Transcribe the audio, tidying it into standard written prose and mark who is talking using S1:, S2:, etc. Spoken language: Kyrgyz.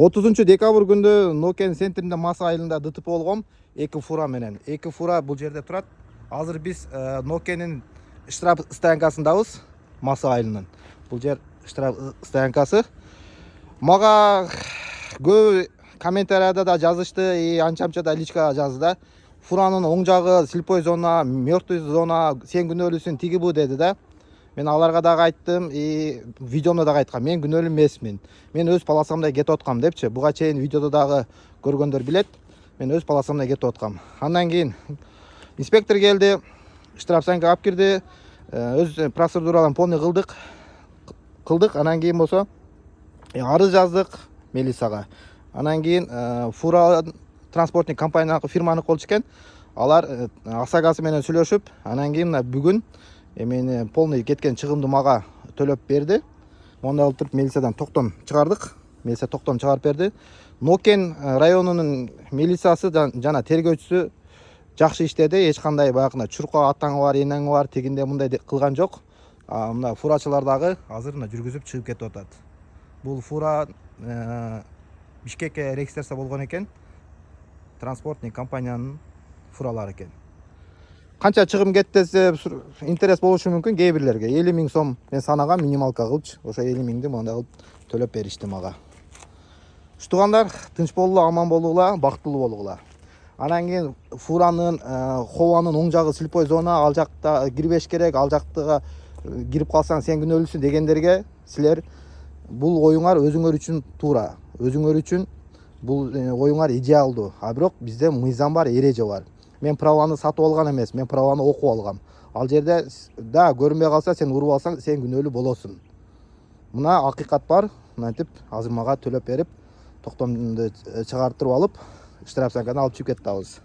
S1: 30 декабрь күндө Nokia'nын центринде Маса айылында ДТП болгом. 2 фура менен. 2 фура бул жерде турат. Азыр биз Nokia'нын штраф стоянкасындабыз. Маса айылынын. Бул жер штраф стоянкасы. Мага көп комментарияда да жазышты, анча-мынча да личкага жазды да. Фуранын оң жагы слепой зона, мертвый зона, сен күнөөлүсүн тиги бу деди да. Мен аларга дагы айттым, видеомда дагы айткам, мен күнөөлүү эмесмин. Мен өз полосамда кетип аткам депчи. Буга чейин видеодо дагы көргөндөр билет. Мен өз полосамда кетип аткам. Андан кийин инспектор келди, штраф стоянкага алып кирди. Өз процедураларын полный кылдык. Анан кийин болсо арыз жаздык милицияга. Анан кийин фура транспортный компания фирманы болчу экен. Алар Асагасы менен сүйлөшүп, анан кийин бүгүн мени полный кеткен чыгымды мага төлөп берди. Монда кылып туруп милициядан токтом чыгардык. Милиция токтом чыгарып берди. Нокен районунун милициясы жана тергөөчүсү жакшы иштеди. Эч кандай баягы чуркоо атаңы бар, энеңи бар, тегинде мындай кылган жок. Мына фурачылар дагы азыр жүргүзүп чыгып кетип атат. Бул фура Бишкекке регистрация болгон экен. Транспортный компаниянын фуралары экен. Канча чыгым кетти десе интерес болушу мүмкүн кээ бирлерге. 50 000 сом мен санагам минималка кылчы. Ошо 50 000ди монда кылып төлөп беришти мага. Уштугандар, тынч болула, аман болула, бактылуу болула. Анан кийин фуранын хованын оң жагы слепой зона, ал жакта кирбеш керек, ал жактыга кирип калсаң сен күнөөлүүсүң дегендерге силер бул оюңар өзүңөр үчүн туура. Өзүңөр үчүн бул оюңар идеалдуу. А бирок бизде мыйзам бар, эреже бар. Мен праваны сатып алган эмес, мен праваны окуп алгам. Ал жерде да көрүнбөй калса сен уруп алсаң, сен күнөөлүү болосуң. Мына акыйкат бар. Мынтип азыр мага төлөп берип, токтомду чыгартырып алып, штраф стоянкадан алып чыгып кетти.